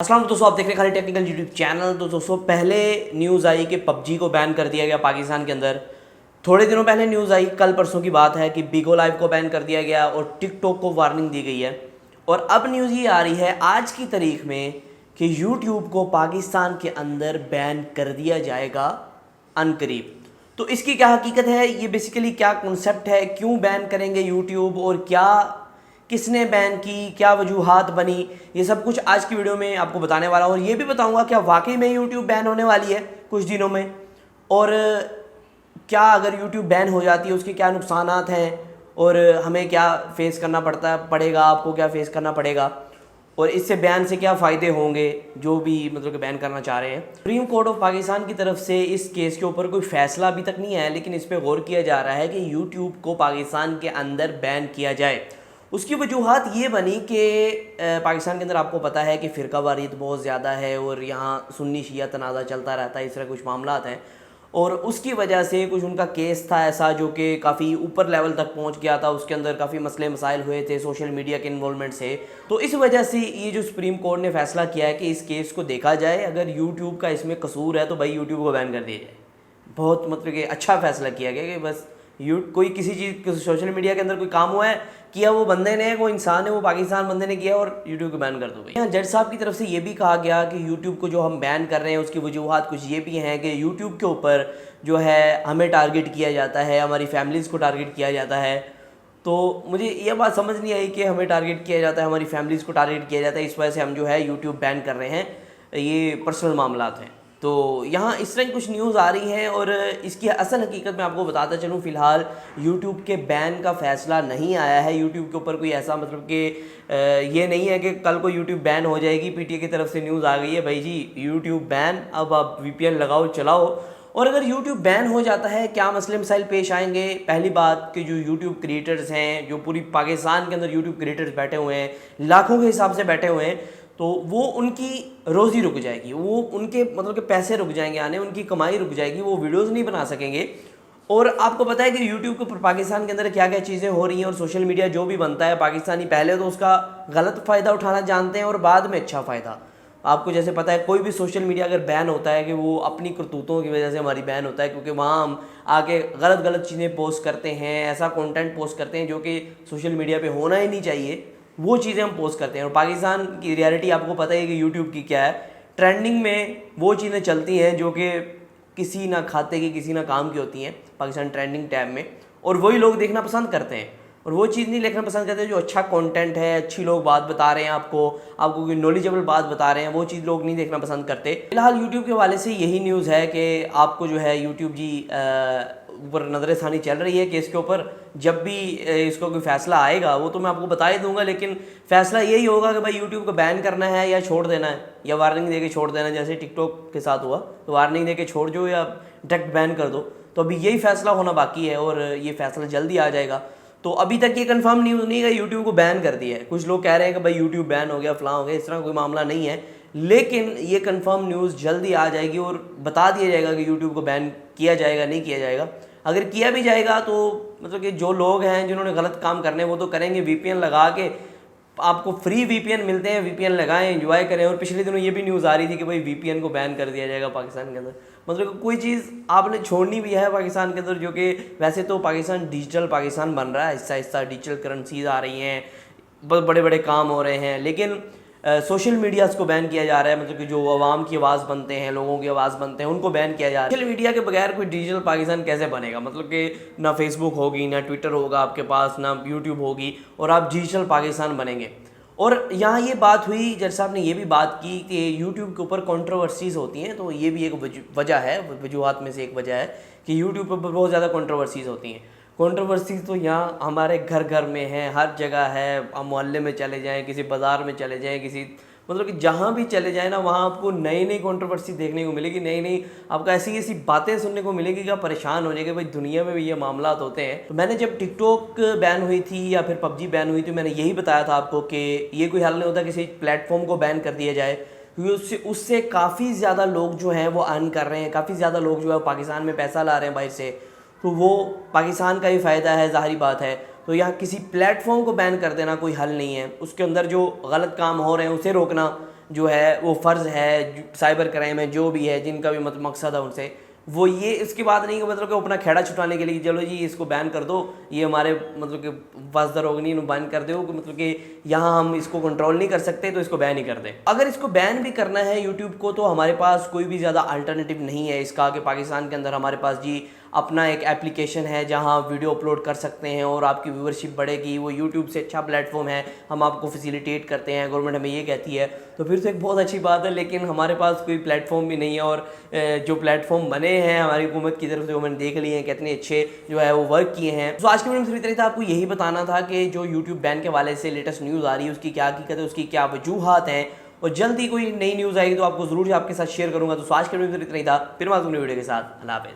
अस्सलाम दोस्तों, आप देख रहे हैं खाली टेक्निकल यूट्यूब चैनल। तो दोस्तों पहले न्यूज़ आई कि पबजी को बैन कर दिया गया पाकिस्तान के अंदर। थोड़े दिनों पहले न्यूज़ आई, कल परसों की बात है, कि बिगो लाइव को बैन कर दिया गया और टिकटॉक को वार्निंग दी गई है। और अब न्यूज़ ये आ रही है आज की तारीख में कि यूट्यूब को पाकिस्तान के अंदर बैन कर दिया जाएगा अनकरीब। तो इसकी क्या हकीकत है, ये बेसिकली क्या कॉन्सेप्ट है, क्यों बैन करेंगे यूट्यूब और क्या किसने बैन की, क्या वजूहात बनी, ये सब कुछ आज की वीडियो में आपको बताने वाला हूँ। और ये भी बताऊँगा क्या वाकई में यूट्यूब बैन होने वाली है कुछ दिनों में, और क्या अगर यूट्यूब बैन हो जाती है उसके क्या नुकसानात हैं और हमें क्या फेस करना पड़ेगा, आपको क्या फेस करना पड़ेगा, और इससे बैन से क्या फ़ायदे होंगे जो भी मतलब कि बैन करना चाह रहे हैं। सुप्रीम कोर्ट ऑफ पाकिस्तान की तरफ से इस केस के ऊपर कोई फ़ैसला अभी तक नहीं आया, लेकिन इस पर गौर किया जा रहा है कि यूट्यूब को पाकिस्तान के अंदर बैन किया जाए। उसकी वजूहत ये बनी कि पाकिस्तान के अंदर आपको पता है कि फ़िरका वारियत बहुत ज़्यादा है और यहाँ सुन्नी शिया तनाज़ा चलता रहता है, इस तरह कुछ मामलात हैं। और उसकी वजह से कुछ उनका केस था ऐसा जो कि काफ़ी ऊपर लेवल तक पहुंच गया था, उसके अंदर काफ़ी मसले मसाइल हुए थे सोशल मीडिया के इन्वॉल्वमेंट से। तो इस वजह से ये जो सुप्रीम कोर्ट ने फैसला किया है कि इस केस को देखा जाए, अगर यूट्यूब का इसमें कसूर है तो भाई यूट्यूब को बैन कर दिया जाए। बहुत मतलब कि अच्छा फैसला किया गया कि बस कोई किसी चीज़ सोशल मीडिया के अंदर कोई काम हुआ है, किया वो बंदे ने, कोई इंसान है, वो पाकिस्तान बंदे ने किया और यूट्यूब को बैन कर दो भाई। यहाँ जज साहब की तरफ से ये भी कहा गया कि यूट्यूब को जो हम बैन कर रहे हैं उसकी वजूहत कुछ ये भी हैं कि यूट्यूब के ऊपर जो है हमें टारगेट किया जाता है, हमारी फैमिलीज़ को टारगेट किया जाता है। तो मुझे ये बात समझ नहीं आई कि हमें टारगेट किया जाता है, हमारी फैमिलीज़ को टारगेट किया जाता है, इस वजह से हम जो है यूट्यूब बैन कर रहे हैं, ये पर्सनल मामलात हैं। तो यहाँ इस तरह की कुछ न्यूज़ आ रही हैं और इसकी असल हकीकत मैं आपको बताता चलूँ। फ़िलहाल यूट्यूब के बैन का फ़ैसला नहीं आया है, यूट्यूब के ऊपर कोई ऐसा मतलब कि ये नहीं है कि कल को यूट्यूब बैन हो जाएगी। पीटीए की तरफ से न्यूज़ आ गई है भाई जी यूट्यूब बैन, अब आप वीपीएन लगाओ चलाओ। और अगर यूट्यूब बैन हो जाता है क्या मसले मसाइल पेश आएंगे। पहली बात कि जो यूट्यूब क्रिएटर्स हैं, जो पूरी पाकिस्तान के अंदर यूट्यूब क्रिएटर्स बैठे हुए हैं, लाखों के हिसाब से बैठे हुए हैं, तो वो उनकी रोज़ी रुक जाएगी, वो उनके मतलब के पैसे रुक जाएंगे आने, उनकी कमाई रुक जाएगी, वो वीडियोस नहीं बना सकेंगे। और आपको पता है कि यूट्यूब के ऊपर पाकिस्तान के अंदर क्या क्या चीज़ें हो रही हैं, और सोशल मीडिया जो भी बनता है पाकिस्तानी पहले तो उसका गलत फ़ायदा उठाना जानते हैं और बाद में अच्छा फ़ायदा। आपको जैसे पता है कोई भी सोशल मीडिया अगर बैन होता है कि वो अपनी करतूतों की वजह से हमारी बैन होता है, क्योंकि वहाँ हम आके गलत गलत चीज़ें पोस्ट करते हैं, ऐसा कंटेंट पोस्ट करते हैं जो कि सोशल मीडिया पे होना ही नहीं चाहिए, वो चीज़ें हम पोस्ट करते हैं। और पाकिस्तान की रियलिटी आपको पता है कि यूट्यूब की क्या है, ट्रेंडिंग में वो चीज़ें चलती हैं जो कि किसी ना खाते की किसी ना काम की होती हैं पाकिस्तान ट्रेंडिंग टैब में, और वही लोग देखना पसंद करते हैं। और वो चीज़ नहीं देखना पसंद करते जो अच्छा कंटेंट है, अच्छी लोग बात बता रहे हैं, आपको कोई नॉलेजेबल बात बता रहे हैं, वो चीज़ लोग नहीं देखना पसंद करते। फिलहाल यूट्यूब के हवाले से यही न्यूज़ है कि आपको जो है यूट्यूब जी ऊपर नज़र षानी चल रही है कि इसके ऊपर जब भी इसको कोई फ़ैसला आएगा वो तो मैं आपको बता ही दूंगा, लेकिन फ़ैसला यही होगा कि भाई यूट्यूब को बैन करना है या छोड़ देना है, या वार्निंग दे के छोड़ देना है। जैसे टिकटॉक के साथ हुआ तो वार्निंग दे के छोड़ दो या डायरेक्ट बैन कर दो। तो अभी यही फ़ैसला होना बाकी है और ये फ़ैसला जल्दी आ जाएगा। तो अभी तक ये कंफर्म न्यूज़ नहीं है यूट्यूब को बैन कर दिया है। कुछ लोग कह रहे हैं कि भाई यूट्यूब बैन हो गया, फलां हो गया, इस तरह कोई मामला नहीं है, लेकिन ये कंफर्म न्यूज़ जल्दी आ जाएगी और बता दिया जाएगा कि यूट्यूब को बैन किया जाएगा नहीं किया जाएगा। अगर किया भी जाएगा तो मतलब कि जो लोग हैं जिन्होंने गलत काम करने वो तो करेंगे, वीपीएन लगा के आपको फ्री वीपीएन मिलते हैं, वीपीएन लगाएं, एंजॉय करें। और पिछले दिनों ये भी न्यूज़ आ रही थी कि भाई वीपीएन को बैन कर दिया जाएगा पाकिस्तान के अंदर। मतलब कोई चीज़ आपने छोड़नी भी है पाकिस्तान के अंदर, जो कि वैसे तो पाकिस्तान डिजिटल पाकिस्तान बन रहा है, हिस्सा हिस्सा डिजिटल करेंसीज आ रही हैं, बहुत बड़े बड़े काम हो रहे हैं, लेकिन सोशल मीडियाज़ को बैन किया जा रहा है। मतलब कि जो आवाम की आवाज़ बनते हैं, लोगों की आवाज़ बनते हैं, उनको बैन किया जा रहा है। सोशल मीडिया के बगैर कोई डिजिटल पाकिस्तान कैसे बनेगा, मतलब कि ना फेसबुक होगी, ना ट्विटर होगा आपके पास, ना यूट्यूब होगी, और आप डिजिटल पाकिस्तान बनेंगे। और यहाँ ये बात हुई, जज साहब ने ये भी बात की कि यूट्यूब के ऊपर कंट्रोवर्सीज़ होती हैं, तो ये भी एक वजह है, वजूहत में से एक वजह है कि यूट्यूब पर बहुत ज़्यादा कंट्रोवर्सीज़ होती हैं। कंट्रोवर्सीज़ तो यहाँ हमारे घर घर में है, हर जगह है। आप मोहल्ले में चले जाएं, किसी बाज़ार में चले जाएं, किसी मतलब कि जहाँ भी चले जाएं ना, वहाँ आपको नई नई कंट्रोवर्सी देखने को मिलेगी, नई नई आपको ऐसी ऐसी बातें सुनने को मिलेगी कि आप परेशान हो जाएंगे, भाई दुनिया में भी ये मामलात होते हैं। तो मैंने जब टिकटॉक बैन हुई थी या फिर पबजी बैन हुई थी, मैंने यही बताया था आपको कि ये कोई हल नहीं होता किसी प्लेटफॉर्म को बैन कर दिया जाए, क्योंकि उससे काफ़ी ज़्यादा लोग जो हैं वो अर्न कर रहे हैं, काफ़ी ज़्यादा लोग जो है पाकिस्तान में पैसा ला रहे हैं बाहर से, तो वो पाकिस्तान का ही फ़ायदा है, ज़ाहिर बात है। तो यहाँ किसी प्लेटफॉर्म को बैन कर देना कोई हल नहीं है, उसके अंदर जो गलत काम हो रहे हैं उसे रोकना जो है वो फ़र्ज़ है, साइबर क्राइम है, जो भी है, जिनका भी मतलब मकसद है उनसे, वो ये इसकी बात नहीं कि मतलब कि अपना खेड़ा छुटाने के लिए चलो जी इसको बैन कर दो, ये हमारे मतलब कि वाजदर होगनी बैन कर दो, मतलब कि यहाँ हम इसको कंट्रोल नहीं कर सकते तो इसको बैन ही कर दें। अगर इसको बैन भी करना है यूट्यूब को तो हमारे पास कोई भी ज़्यादा अल्टरनेटिव नहीं है इसका, कि पाकिस्तान के अंदर हमारे पास जी अपना एक एप्लीकेशन है जहाँ वीडियो अपलोड कर सकते हैं और आपकी व्यूवरशिप बढ़ेगी। वो यूट्यूब से अच्छा प्लेटफॉर्म है, हम आपको फैसिलिटेट करते हैं, गवर्नमेंट हमें ये कहती है, तो फिर तो एक बहुत अच्छी बात है। लेकिन हमारे पास कोई प्लेटफॉर्म भी नहीं है, और जो प्लेटफॉर्म बने हैं हमारी हुकूमत की तरफ से वो मैंने देख लिए हैं कितने अच्छे जो है वो वर्क किए हैं। तो आज की वीडियो में सिर्फ इतना ही था, आपको यही बताना था कि जो यूट्यूब बैन के वाले से लेटेस्ट न्यूज़ आ रही है उसकी क्या हकीकत है, उसकी क्या वजूहात हैं, और जल्दी कोई नई न्यूज़ आएगी तो आपको ज़रूर आपके साथ शेयर करूंगा। तो आज के वीडियो में इतना ही था, फिर मैं वीडियो के साथ। अल्लाह हाफ़िज़।